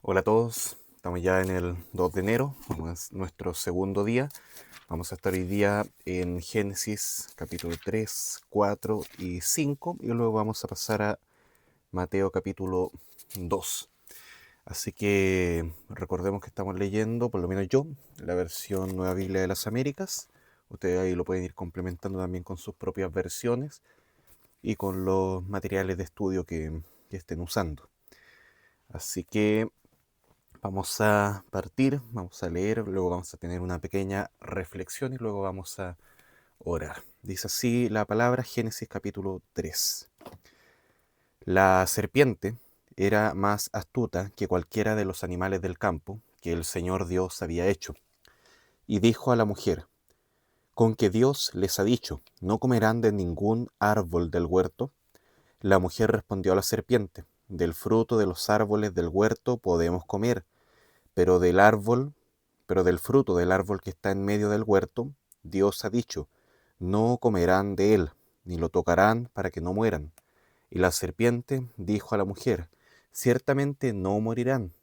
Hola a todos, estamos ya en el 2 de enero, es nuestro segundo día. Vamos a estar hoy día en Génesis capítulo 3, 4 y 5 y luego vamos a pasar a Mateo capítulo 2. Así que recordemos que estamos leyendo, por lo menos yo, la versión Nueva Biblia de las Américas. Ustedes ahí lo pueden ir complementando también con sus propias versiones y con los materiales de estudio que estén usando. Así que vamos a partir, vamos a leer, luego vamos a tener una pequeña reflexión y luego vamos a orar. Dice así la palabra, Génesis capítulo 3. La serpiente era más astuta que cualquiera de los animales del campo que el Señor Dios había hecho. Y dijo a la mujer: ¿con que Dios les ha dicho, no comerán de ningún árbol del huerto? La mujer respondió a la serpiente: del fruto de los árboles del huerto podemos comer, pero del fruto del árbol que está en medio del huerto, Dios ha dicho, no comerán de él, ni lo tocarán para que no mueran. Y la serpiente dijo a la mujer: ciertamente no morirán,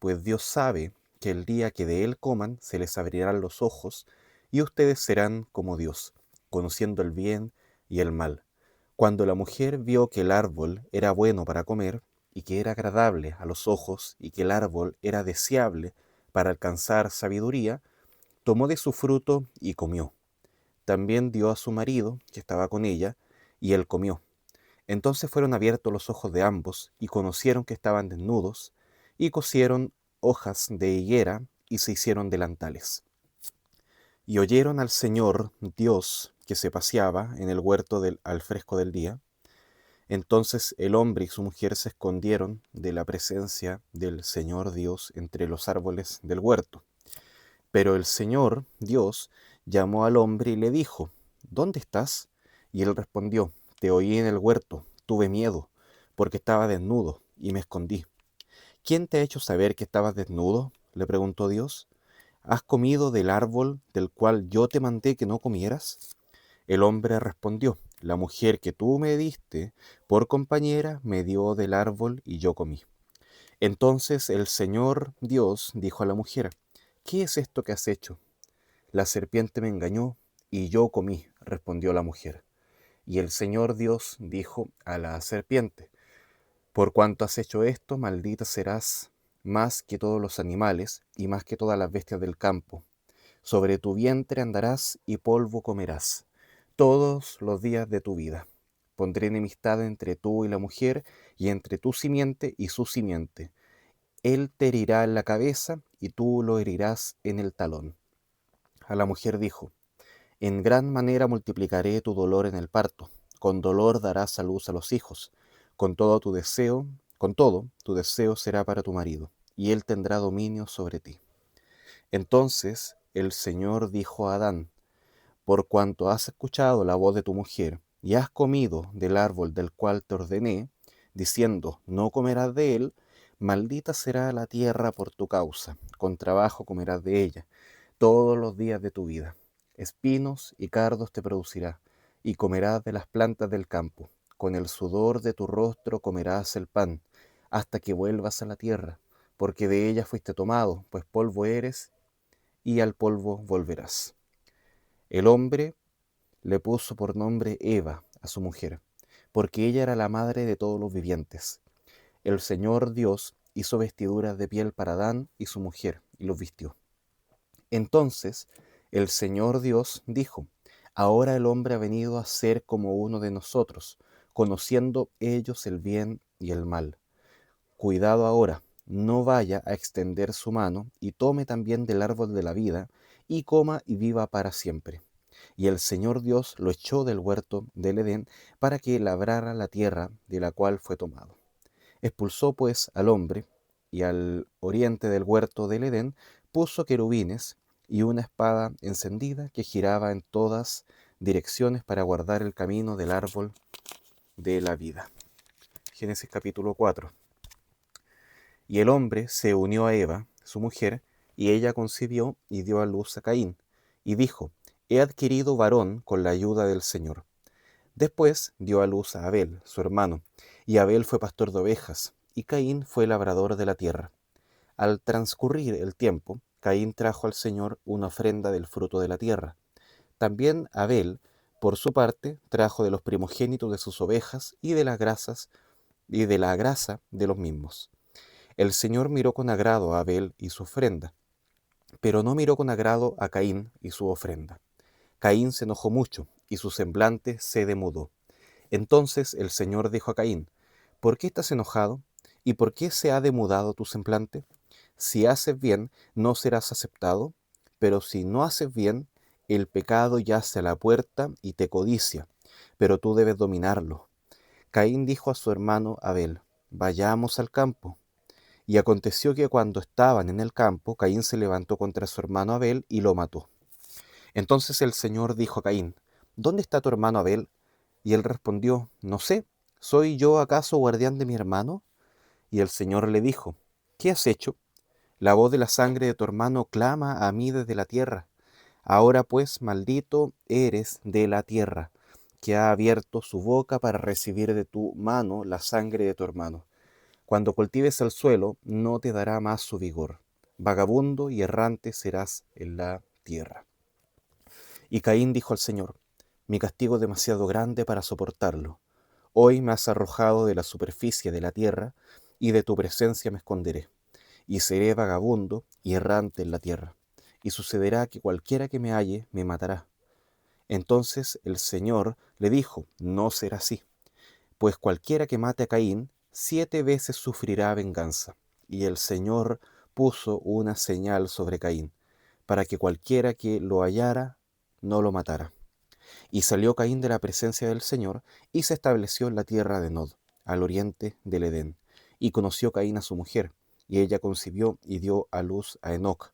pues Dios sabe que el día que de él coman se les abrirán los ojos, y ustedes serán como Dios, conociendo el bien y el mal. Cuando la mujer vio que el árbol era bueno para comer, y que era agradable a los ojos, y que el árbol era deseable para alcanzar sabiduría, tomó de su fruto y comió. También dio a su marido, que estaba con ella, y él comió. Entonces fueron abiertos los ojos de ambos, y conocieron que estaban desnudos, y cosieron hojas de higuera, y se hicieron delantales. Y oyeron al Señor Dios que se paseaba en el huerto al fresco del día. Entonces el hombre y su mujer se escondieron de la presencia del Señor Dios entre los árboles del huerto. Pero el Señor Dios llamó al hombre y le dijo: ¿dónde estás? Y él respondió: te oí en el huerto, tuve miedo, porque estaba desnudo y me escondí. ¿Quién te ha hecho saber que estabas desnudo?, le preguntó Dios. ¿Has comido del árbol del cual yo te mandé que no comieras? El hombre respondió: la mujer que tú me diste por compañera me dio del árbol y yo comí. Entonces el Señor Dios dijo a la mujer: ¿qué es esto que has hecho? La serpiente me engañó y yo comí, respondió la mujer. Y el Señor Dios dijo a la serpiente: por cuanto has hecho esto, maldita serás más que todos los animales y más que todas las bestias del campo. Sobre tu vientre andarás y polvo comerás todos los días de tu vida. Pondré enemistad entre tú y la mujer, y entre tu simiente y su simiente. Él te herirá en la cabeza, y tú lo herirás en el talón. A la mujer dijo: en gran manera multiplicaré tu dolor en el parto. Con dolor darás a luz a los hijos. Con todo, tu deseo será para tu marido, y él tendrá dominio sobre ti. Entonces el Señor dijo a Adán: por cuanto has escuchado la voz de tu mujer, y has comido del árbol del cual te ordené, diciendo, no comerás de él, maldita será la tierra por tu causa, con trabajo comerás de ella todos los días de tu vida. Espinos y cardos te producirá, y comerás de las plantas del campo. Con el sudor de tu rostro comerás el pan, hasta que vuelvas a la tierra, porque de ella fuiste tomado, pues polvo eres, y al polvo volverás. El hombre le puso por nombre Eva a su mujer, porque ella era la madre de todos los vivientes. El Señor Dios hizo vestiduras de piel para Adán y su mujer, y los vistió. Entonces el Señor Dios dijo: ahora el hombre ha venido a ser como uno de nosotros, conociendo ellos el bien y el mal. Cuidado ahora, no vaya a extender su mano y tome también del árbol de la vida, y coma y viva para siempre. Y el Señor Dios lo echó del huerto del Edén para que labrara la tierra de la cual fue tomado. Expulsó pues al hombre, y al oriente del huerto del Edén puso querubines y una espada encendida que giraba en todas direcciones para guardar el camino del árbol de la vida. Génesis capítulo 4. Y el hombre se unió a Eva, su mujer, y ella concibió y dio a luz a Caín, y dijo: he adquirido varón con la ayuda del Señor. Después dio a luz a Abel, su hermano, y Abel fue pastor de ovejas, y Caín fue labrador de la tierra. Al transcurrir el tiempo, Caín trajo al Señor una ofrenda del fruto de la tierra. También Abel, por su parte, trajo de los primogénitos de sus ovejas y de las grasas y de la grasa de los mismos. El Señor miró con agrado a Abel y su ofrenda, pero no miró con agrado a Caín y su ofrenda. Caín se enojó mucho y su semblante se demudó. Entonces el Señor dijo a Caín: ¿Por qué estás enojado? ¿Y por qué se ha demudado tu semblante? Si haces bien, no serás aceptado, pero si no haces bien, el pecado yace a la puerta y te codicia, pero tú debes dominarlo. Caín dijo a su hermano Abel: Vayamos al campo. Y aconteció que cuando estaban en el campo, Caín se levantó contra su hermano Abel y lo mató. Entonces el Señor dijo a Caín: ¿Dónde está tu hermano Abel? Y él respondió: No sé, ¿soy yo acaso guardián de mi hermano? Y el Señor le dijo: ¿Qué has hecho? La voz de la sangre de tu hermano clama a mí desde la tierra. Ahora pues, maldito eres de la tierra, que ha abierto su boca para recibir de tu mano la sangre de tu hermano. Cuando cultives el suelo, no te dará más su vigor. Vagabundo y errante serás en la tierra. Y Caín dijo al Señor: Mi castigo es demasiado grande para soportarlo. Hoy me has arrojado de la superficie de la tierra, y de tu presencia me esconderé, y seré vagabundo y errante en la tierra. Y sucederá que cualquiera que me halle me matará. Entonces el Señor le dijo: No será así, pues cualquiera que mate a Caín, 7 veces sufrirá venganza. Y el Señor puso una señal sobre Caín, para que cualquiera que lo hallara no lo matara. Y salió Caín de la presencia del Señor, y se estableció en la tierra de Nod, al oriente del Edén. Y conoció Caín a su mujer, y ella concibió y dio a luz a Enoc.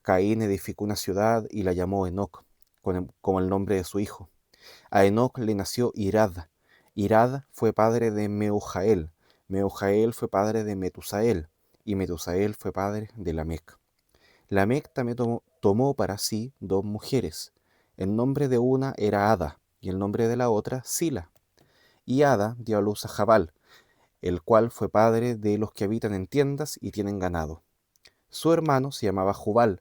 Caín edificó una ciudad y la llamó Enoc, como el nombre de su hijo. A Enoc le nació Irad. Irad fue padre de Meujael. Meujael fue padre de Metusael, y Metusael fue padre de Lamec. Lamec también tomó para sí 2 mujeres. El nombre de una era Ada, y el nombre de la otra Sila. Y Ada dio a luz a Jabal, el cual fue padre de los que habitan en tiendas y tienen ganado. Su hermano se llamaba Jubal,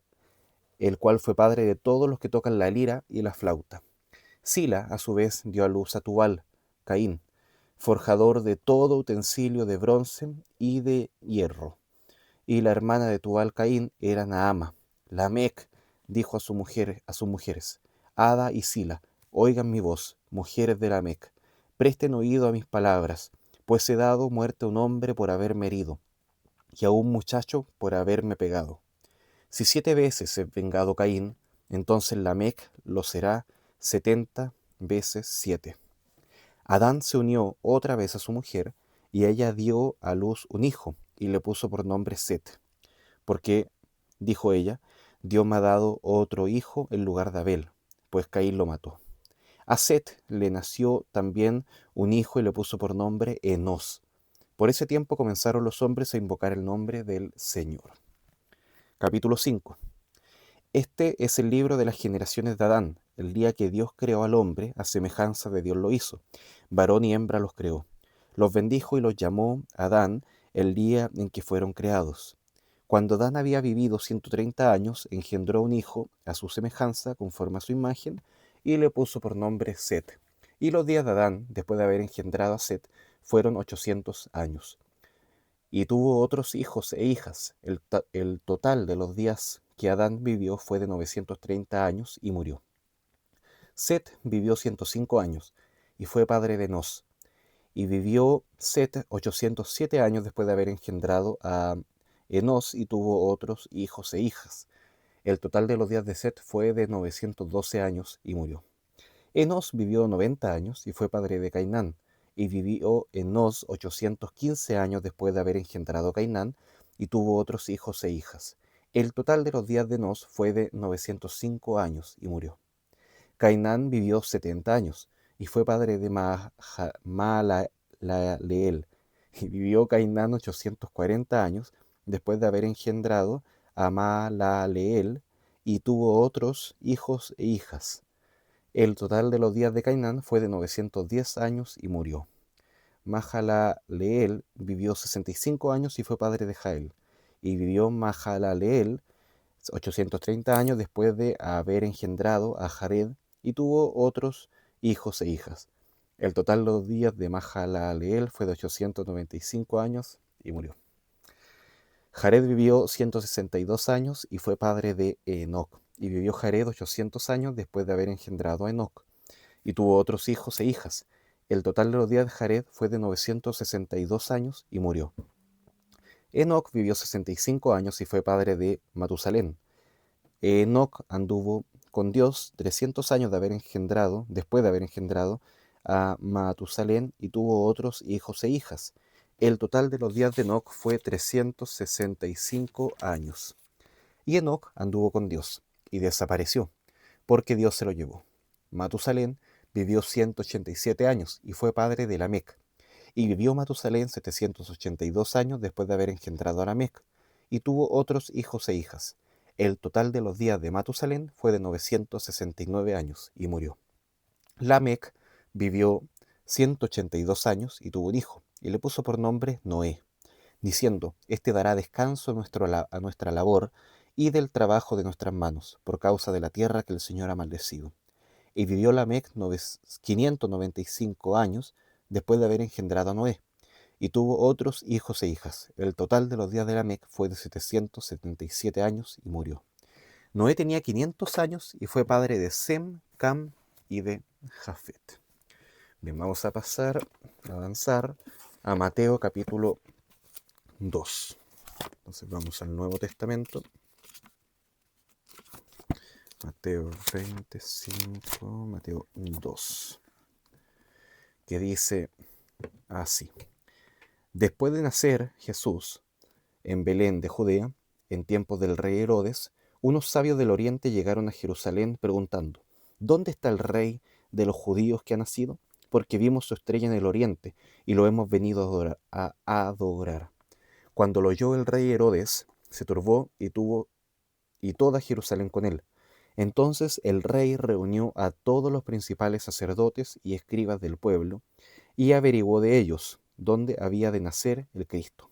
el cual fue padre de todos los que tocan la lira y la flauta. Sila, a su vez, dio a luz a Tubal, Caín, forjador de todo utensilio de bronce y de hierro. Y la hermana de Tubal Caín era Naama. Lamec dijo a sus mujeres: Ada y Sila, oigan mi voz, mujeres de Lamec, presten oído a mis palabras, pues he dado muerte a un hombre por haberme herido, y a un muchacho por haberme pegado. Si 7 veces es vengado Caín, entonces Lamec lo será 70 veces 7. Adán se unió otra vez a su mujer, y ella dio a luz un hijo, y le puso por nombre Set, porque, dijo ella, Dios me ha dado otro hijo en lugar de Abel, pues Caín lo mató. A Set le nació también un hijo y le puso por nombre Enos. Por ese tiempo comenzaron los hombres a invocar el nombre del Señor. Capítulo 5. Este es el libro de las generaciones de Adán, el día que Dios creó al hombre, a semejanza de Dios lo hizo. Varón y hembra los creó. Los bendijo y los llamó Adán el día en que fueron creados. Cuando Adán había vivido 130 años, engendró un hijo a su semejanza, conforme a su imagen, y le puso por nombre Set. Y los días de Adán, después de haber engendrado a Set, fueron 800 años. Y tuvo otros hijos e hijas. El total de los días que Adán vivió fue de 930 años y murió. Set vivió 105 años y fue padre de Enos. Y vivió Set 807 años después de haber engendrado a Enos y tuvo otros hijos e hijas. El total de los días de Set fue de 912 años y murió. Enos vivió 90 años y fue padre de Cainán. Y vivió Enos 815 años después de haber engendrado a Cainán y tuvo otros hijos e hijas. El total de los días de Enos fue de 905 años y murió. Cainán vivió 70 años y fue padre de Mahalaleel. Y vivió Cainán 840 años después de haber engendrado a Mahalaleel y tuvo otros hijos e hijas. El total de los días de Cainán fue de 910 años y murió. Mahalaleel vivió 65 años y fue padre de Jael. y vivió Mahalaleel 830 años después de haber engendrado a Jared, y tuvo otros hijos e hijas. El total de los días de Mahalaleel fue de 895 años y murió. Jared vivió 162 años y fue padre de Enoc. Y vivió Jared 800 años después de haber engendrado a Enoc. Y tuvo otros hijos e hijas. El total de los días de Jared fue de 962 años y murió. Enoc vivió 65 años y fue padre de Matusalén. Enoc anduvo con Dios 300 años después de haber engendrado a Matusalén, y tuvo otros hijos e hijas. El total de los días de Enoc fue 365 años. Y Enoc anduvo con Dios y desapareció, porque Dios se lo llevó. Matusalén vivió 187 años y fue padre de Lamec. Y vivió Matusalén 782 años después de haber engendrado a Lamec, y tuvo otros hijos e hijas. El total de los días de Matusalén fue de 969 años y murió. Lamec vivió 182 años y tuvo un hijo, y le puso por nombre Noé, diciendo: Este dará descanso a nuestra labor y del trabajo de nuestras manos, por causa de la tierra que el Señor ha maldecido. Y vivió Lamec 595 años después de haber engendrado a Noé, y tuvo otros hijos e hijas. El total de los días de Lamec fue de 777 años y murió. Noé tenía 500 años y fue padre de Sem, Cam y de Jafet. Bien, vamos a avanzar a Mateo capítulo 2. Entonces vamos al Nuevo Testamento. Mateo 25, Mateo 2, que dice así: Después de nacer Jesús en Belén de Judea, en tiempos del rey Herodes, unos sabios del oriente llegaron a Jerusalén preguntando: ¿Dónde está el rey de los judíos que ha nacido? Porque vimos su estrella en el oriente y lo hemos venido a adorar. Cuando lo oyó el rey Herodes, se turbó y toda Jerusalén con él. Entonces el rey reunió a todos los principales sacerdotes y escribas del pueblo y averiguó de ellos dónde había de nacer el Cristo.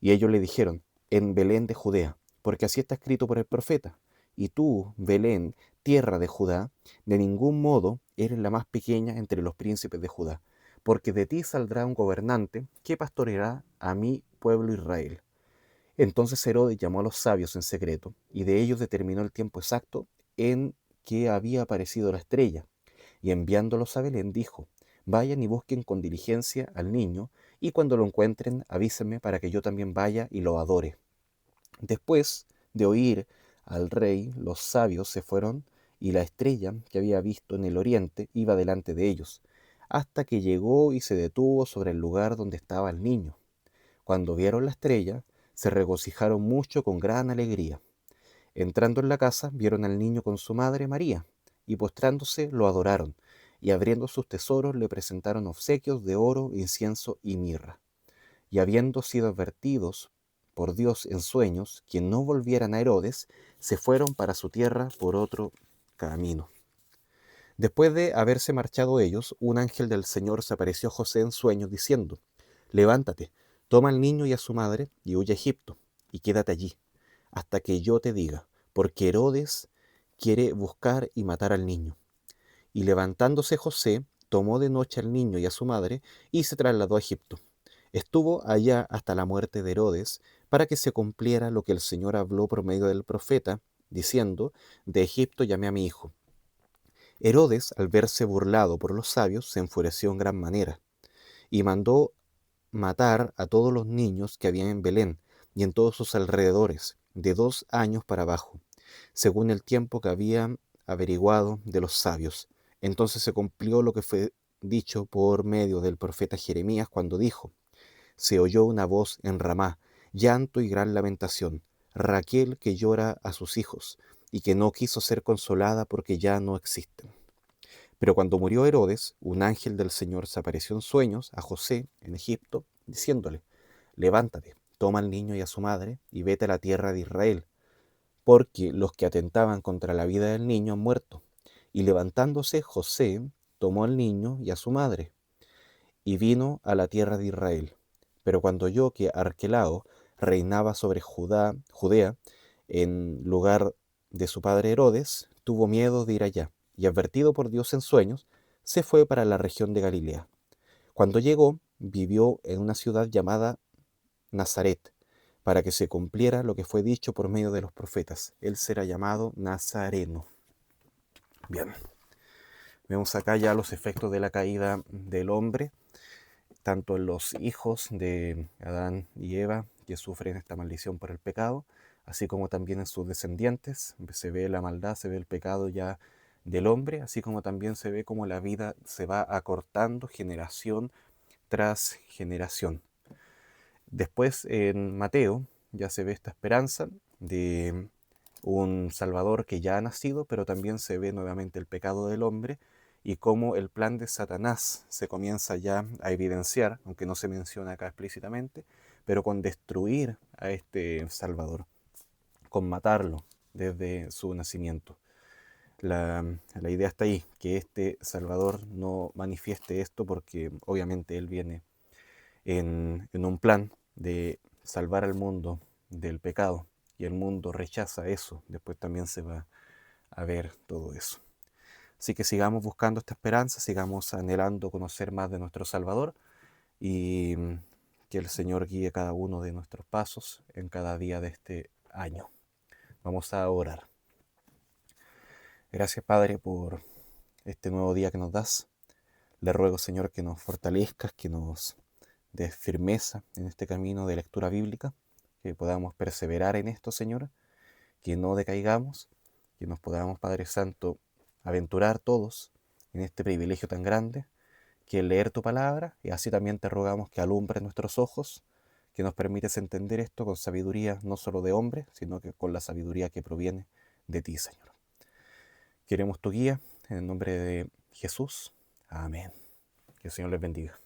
Y ellos le dijeron: En Belén de Judea, porque así está escrito por el profeta. Y tú, Belén, tierra de Judá, de ningún modo eres la más pequeña entre los príncipes de Judá, porque de ti saldrá un gobernante que pastoreará a mi pueblo Israel. Entonces Herodes llamó a los sabios en secreto, y de ellos determinó el tiempo exacto en que había aparecido la estrella, y enviándolos a Belén dijo: Vayan y busquen con diligencia al niño, y cuando lo encuentren avísenme para que yo también vaya y lo adore. Después de oír al rey, los sabios se fueron, y la estrella que había visto en el oriente iba delante de ellos, hasta que llegó y se detuvo sobre el lugar donde estaba el niño. Cuando vieron la estrella, se regocijaron mucho con gran alegría. Entrando en la casa, vieron al niño con su madre María, y postrándose lo adoraron, y abriendo sus tesoros le presentaron obsequios de oro, incienso y mirra. Y habiendo sido advertidos por Dios en sueños que no volvieran a Herodes, se fueron para su tierra por otro camino. Después de haberse marchado ellos, un ángel del Señor se apareció a José en sueños, diciendo: Levántate, toma al niño y a su madre, y huye a Egipto, y quédate allí, hasta que yo te diga, porque Herodes quiere buscar y matar al niño. Y levantándose José, tomó de noche al niño y a su madre, y se trasladó a Egipto. Estuvo allá hasta la muerte de Herodes, para que se cumpliera lo que el Señor habló por medio del profeta, diciendo: De Egipto llamé a mi hijo. Herodes, al verse burlado por los sabios, se enfureció en gran manera, y mandó matar a todos los niños que había en Belén y en todos sus alrededores, de 2 años para abajo, según el tiempo que habían averiguado de los sabios. Entonces se cumplió lo que fue dicho por medio del profeta Jeremías, cuando dijo: Se oyó una voz en Ramá, llanto y gran lamentación, Raquel que llora a sus hijos, y que no quiso ser consolada porque ya no existen. Pero cuando murió Herodes, un ángel del Señor se apareció en sueños a José en Egipto, diciéndole: Levántate, toma al niño y a su madre, y vete a la tierra de Israel, porque los que atentaban contra la vida del niño han muerto. Y levantándose José, tomó al niño y a su madre, y vino a la tierra de Israel. Pero cuando oyó que Arquelao reinaba sobre Judea, en lugar de su padre Herodes, tuvo miedo de ir allá, y advertido por Dios en sueños, se fue para la región de Galilea. Cuando llegó, vivió en una ciudad llamada Nazaret, para que se cumpliera lo que fue dicho por medio de los profetas. Él será llamado Nazareno. Bien, vemos acá ya los efectos de la caída del hombre, tanto en los hijos de Adán y Eva, que sufren esta maldición por el pecado, así como también en sus descendientes. Se ve la maldad, se ve el pecado ya del hombre, así como también se ve cómo la vida se va acortando generación tras generación. Después en Mateo ya se ve esta esperanza de un Salvador que ya ha nacido, pero también se ve nuevamente el pecado del hombre y cómo el plan de Satanás se comienza ya a evidenciar, aunque no se menciona acá explícitamente, pero con destruir a este Salvador, con matarlo desde su nacimiento. La idea está ahí, que este Salvador no manifieste esto porque obviamente él viene en un plan de salvar al mundo del pecado y el mundo rechaza eso, después también se va a ver todo eso. Así que sigamos buscando esta esperanza, sigamos anhelando conocer más de nuestro Salvador y que el Señor guíe cada uno de nuestros pasos en cada día de este año. Vamos a orar. Gracias, Padre, por este nuevo día que nos das. Le ruego, Señor, que nos fortalezcas, que nos des firmeza en este camino de lectura bíblica, que podamos perseverar en esto, Señor, que no decaigamos, que nos podamos, Padre Santo, aventurar todos en este privilegio tan grande, que es leer tu palabra, y así también te rogamos que alumbres nuestros ojos, que nos permites entender esto con sabiduría no solo de hombre, sino que con la sabiduría que proviene de ti, Señor. Queremos tu guía, en el nombre de Jesús. Amén. Que el Señor les bendiga.